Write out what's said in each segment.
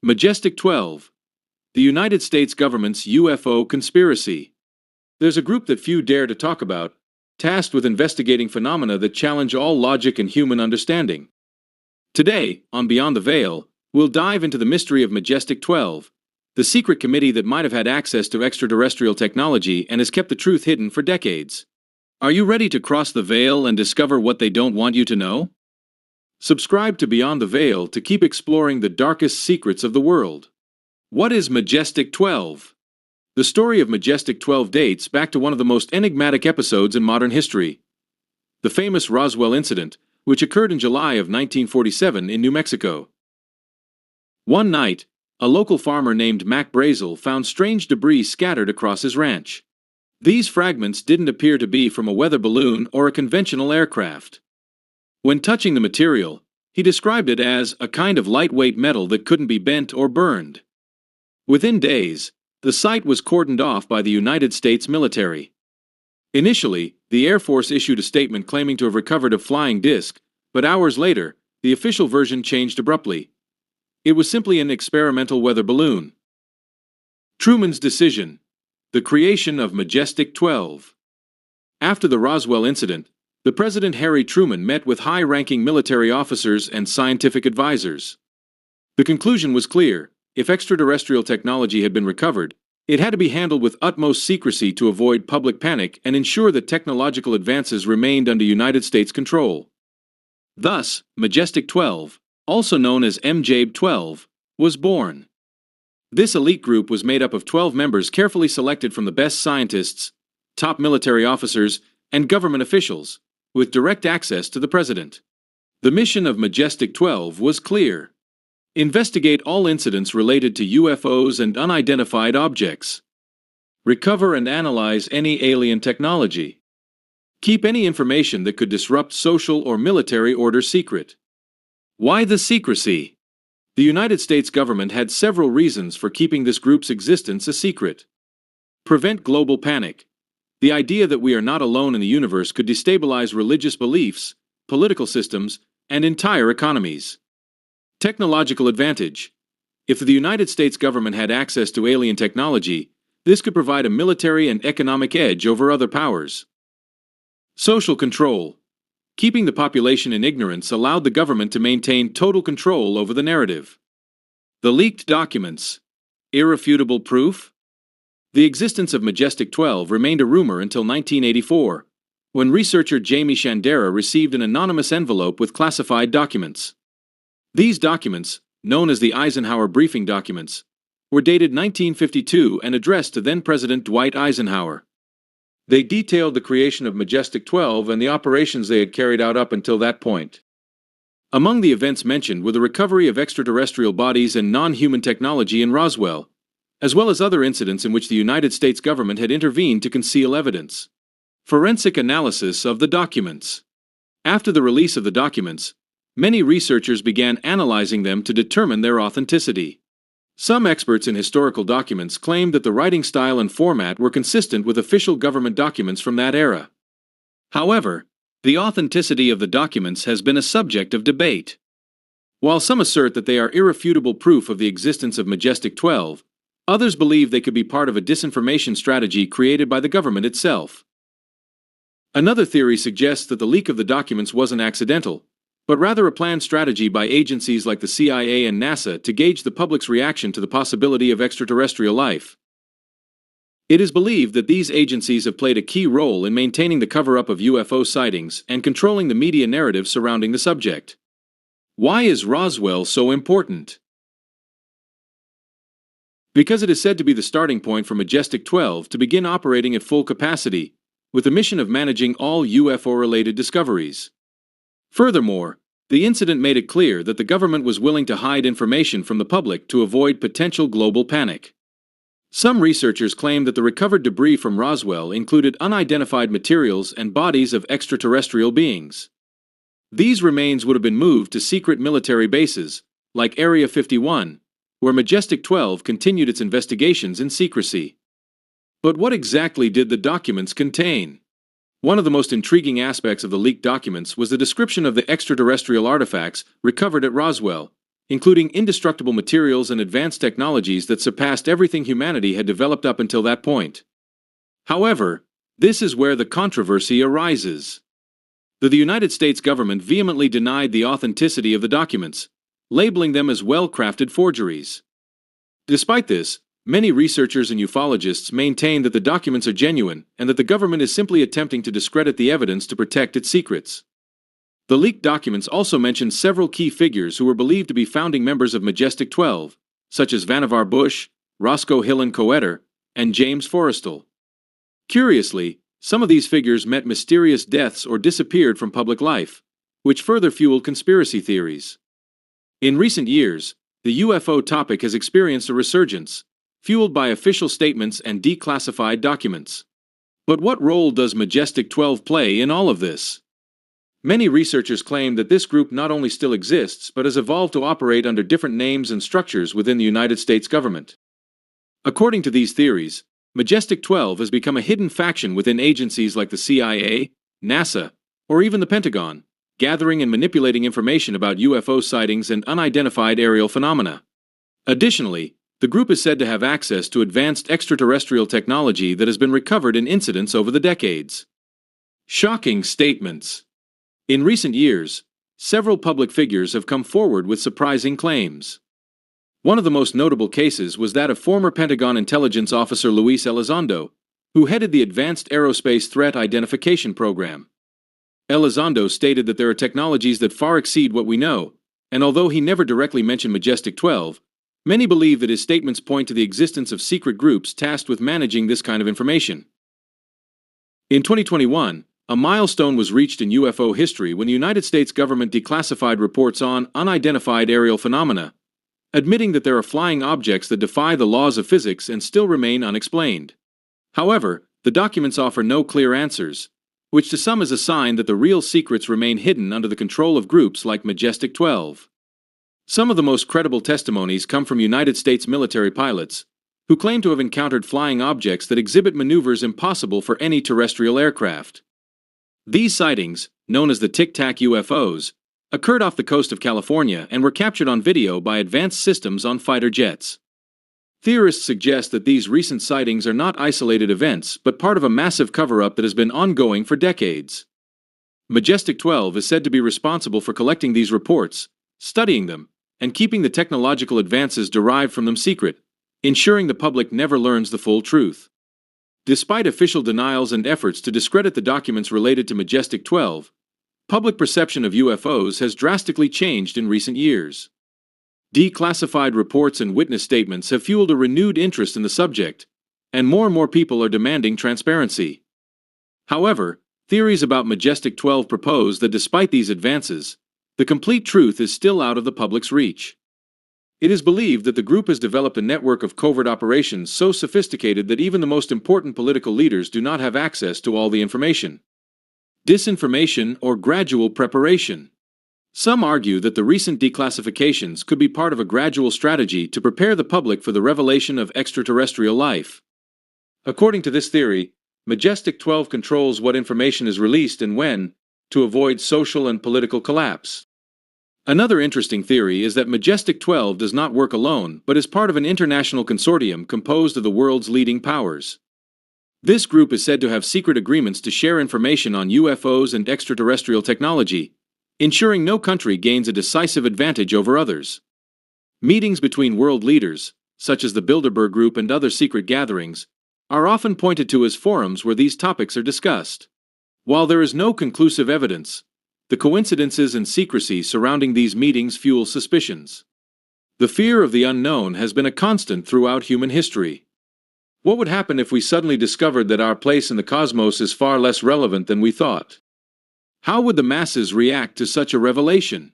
Majestic 12. The United States government's UFO conspiracy. There's a group that few dare to talk about, tasked with investigating phenomena that challenge all logic and human understanding. Today, on Beyond the Veil, we'll dive into the mystery of Majestic 12, the secret committee that might have had access to extraterrestrial technology and has kept the truth hidden for decades. Are you ready to cross the veil and discover what they don't want you to know? Subscribe to Beyond the Veil to keep exploring the darkest secrets of the world. What is Majestic 12? The story of Majestic 12 dates back to one of the most enigmatic episodes in modern history. The famous Roswell incident, which occurred in July of 1947 in New Mexico. One night, a local farmer named Mac Brazel found strange debris scattered across his ranch. These fragments didn't appear to be from a weather balloon or a conventional aircraft. When touching the material, he described it as a kind of lightweight metal that couldn't be bent or burned. Within days, the site was cordoned off by the United States military. Initially, the Air Force issued a statement claiming to have recovered a flying disc, but hours later, the official version changed abruptly. It was simply an experimental weather balloon. Truman's decision. The creation of Majestic 12. After the Roswell incident, the President Harry Truman met with high-ranking military officers and scientific advisors. The conclusion was clear: if extraterrestrial technology had been recovered, it had to be handled with utmost secrecy to avoid public panic and ensure that technological advances remained under United States control. Thus, Majestic 12, also known as MJ12, was born. This elite group was made up of 12 members carefully selected from the best scientists, top military officers, and government officials, with direct access to the president. The mission of Majestic 12 was clear: investigate all incidents related to UFOs and unidentified objects. Recover and analyze any alien technology. Keep any information that could disrupt social or military order secret. Why the secrecy? The United States government had several reasons for keeping this group's existence a secret. Prevent global panic. The idea that we are not alone in the universe could destabilize religious beliefs, political systems, and entire economies. Technological advantage. If the United States government had access to alien technology, this could provide a military and economic edge over other powers. Social control. Keeping the population in ignorance allowed the government to maintain total control over the narrative. The leaked documents. Irrefutable proof? The existence of Majestic 12 remained a rumor until 1984, when researcher Jamie Shandera received an anonymous envelope with classified documents. These documents, known as the Eisenhower Briefing Documents, were dated 1952 and addressed to then-President Dwight Eisenhower. They detailed the creation of Majestic 12 and the operations they had carried out up until that point. Among the events mentioned were the recovery of extraterrestrial bodies and non-human technology in Roswell, as well as other incidents in which the United States government had intervened to conceal evidence. Forensic analysis of the documents. After the release of the documents, many researchers began analyzing them to determine their authenticity. Some experts in historical documents claimed that the writing style and format were consistent with official government documents from that era. However, the authenticity of the documents has been a subject of debate. While some assert that they are irrefutable proof of the existence of Majestic 12, others believe they could be part of a disinformation strategy created by the government itself. Another theory suggests that the leak of the documents wasn't accidental, but rather a planned strategy by agencies like the CIA and NASA to gauge the public's reaction to the possibility of extraterrestrial life. It is believed that these agencies have played a key role in maintaining the cover-up of UFO sightings and controlling the media narrative surrounding the subject. Why is Roswell so important? Because it is said to be the starting point for Majestic 12 to begin operating at full capacity, with the mission of managing all UFO-related discoveries. Furthermore, the incident made it clear that the government was willing to hide information from the public to avoid potential global panic. Some researchers claim that the recovered debris from Roswell included unidentified materials and bodies of extraterrestrial beings. These remains would have been moved to secret military bases, like Area 51, where Majestic 12 continued its investigations in secrecy. But what exactly did the documents contain? One of the most intriguing aspects of the leaked documents was the description of the extraterrestrial artifacts recovered at Roswell, including indestructible materials and advanced technologies that surpassed everything humanity had developed up until that point. However, this is where the controversy arises. The United States government vehemently denied the authenticity of the documents, labeling them as well-crafted forgeries. Despite this, many researchers and ufologists maintain that the documents are genuine and that the government is simply attempting to discredit the evidence to protect its secrets. The leaked documents also mention several key figures who were believed to be founding members of Majestic 12, such as Vannevar Bush, Roscoe Hillen Coetter, and James Forrestal. Curiously, some of these figures met mysterious deaths or disappeared from public life, which further fueled conspiracy theories. In recent years, the UFO topic has experienced a resurgence, fueled by official statements and declassified documents. But what role does Majestic 12 play in all of this? Many researchers claim that this group not only still exists but has evolved to operate under different names and structures within the United States government. According to these theories, Majestic 12 has become a hidden faction within agencies like the CIA, NASA, or even the Pentagon, gathering and manipulating information about UFO sightings and unidentified aerial phenomena. Additionally, the group is said to have access to advanced extraterrestrial technology that has been recovered in incidents over the decades. Shocking statements. In recent years, several public figures have come forward with surprising claims. One of the most notable cases was that of former Pentagon intelligence officer Luis Elizondo, who headed the Advanced Aerospace Threat Identification Program. Elizondo stated that there are technologies that far exceed what we know, and although he never directly mentioned Majestic 12, many believe that his statements point to the existence of secret groups tasked with managing this kind of information. In 2021, a milestone was reached in UFO history when the United States government declassified reports on unidentified aerial phenomena, admitting that there are flying objects that defy the laws of physics and still remain unexplained. However, the documents offer no clear answers, which to some is a sign that the real secrets remain hidden under the control of groups like Majestic 12. Some of the most credible testimonies come from United States military pilots, who claim to have encountered flying objects that exhibit maneuvers impossible for any terrestrial aircraft. These sightings, known as the Tic Tac UFOs, occurred off the coast of California and were captured on video by advanced systems on fighter jets. Theorists suggest that these recent sightings are not isolated events but part of a massive cover-up that has been ongoing for decades. Majestic 12 is said to be responsible for collecting these reports, studying them, and keeping the technological advances derived from them secret, ensuring the public never learns the full truth. Despite official denials and efforts to discredit the documents related to Majestic 12, public perception of UFOs has drastically changed in recent years. Declassified reports and witness statements have fueled a renewed interest in the subject, and more people are demanding transparency. However, theories about Majestic 12 propose that despite these advances, the complete truth is still out of the public's reach. It is believed that the group has developed a network of covert operations so sophisticated that even the most important political leaders do not have access to all the information. Disinformation or gradual preparation. Some argue that the recent declassifications could be part of a gradual strategy to prepare the public for the revelation of extraterrestrial life. According to this theory, Majestic 12 controls what information is released and when, to avoid social and political collapse. Another interesting theory is that Majestic 12 does not work alone but is part of an international consortium composed of the world's leading powers. This group is said to have secret agreements to share information on UFOs and extraterrestrial technology, ensuring no country gains a decisive advantage over others. Meetings between world leaders, such as the Bilderberg Group and other secret gatherings, are often pointed to as forums where these topics are discussed. While there is no conclusive evidence, the coincidences and secrecy surrounding these meetings fuel suspicions. The fear of the unknown has been a constant throughout human history. What would happen if we suddenly discovered that our place in the cosmos is far less relevant than we thought? How would the masses react to such a revelation?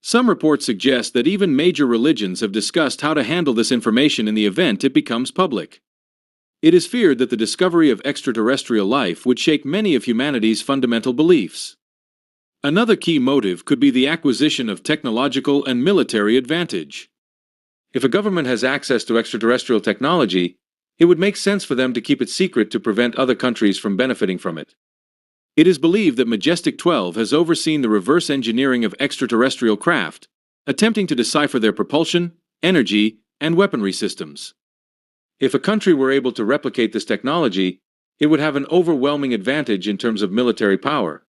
Some reports suggest that even major religions have discussed how to handle this information in the event it becomes public. It is feared that the discovery of extraterrestrial life would shake many of humanity's fundamental beliefs. Another key motive could be the acquisition of technological and military advantage. If a government has access to extraterrestrial technology, it would make sense for them to keep it secret to prevent other countries from benefiting from it. It is believed that Majestic 12 has overseen the reverse engineering of extraterrestrial craft, attempting to decipher their propulsion, energy, and weaponry systems. If a country were able to replicate this technology, it would have an overwhelming advantage in terms of military power.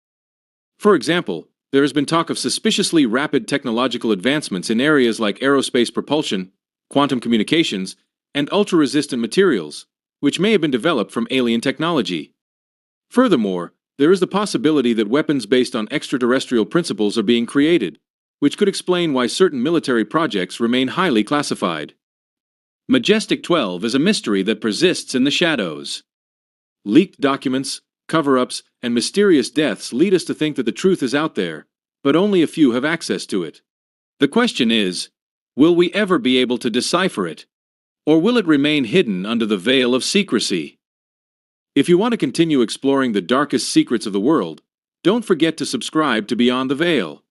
For example, there has been talk of suspiciously rapid technological advancements in areas like aerospace propulsion, quantum communications, and ultra-resistant materials, which may have been developed from alien technology. Furthermore, there is the possibility that weapons based on extraterrestrial principles are being created, which could explain why certain military projects remain highly classified. Majestic 12 is a mystery that persists in the shadows. Leaked documents, cover-ups, and mysterious deaths lead us to think that the truth is out there, but only a few have access to it. The question is, will we ever be able to decipher it? Or will it remain hidden under the veil of secrecy? If you want to continue exploring the darkest secrets of the world, don't forget to subscribe to Beyond the Veil.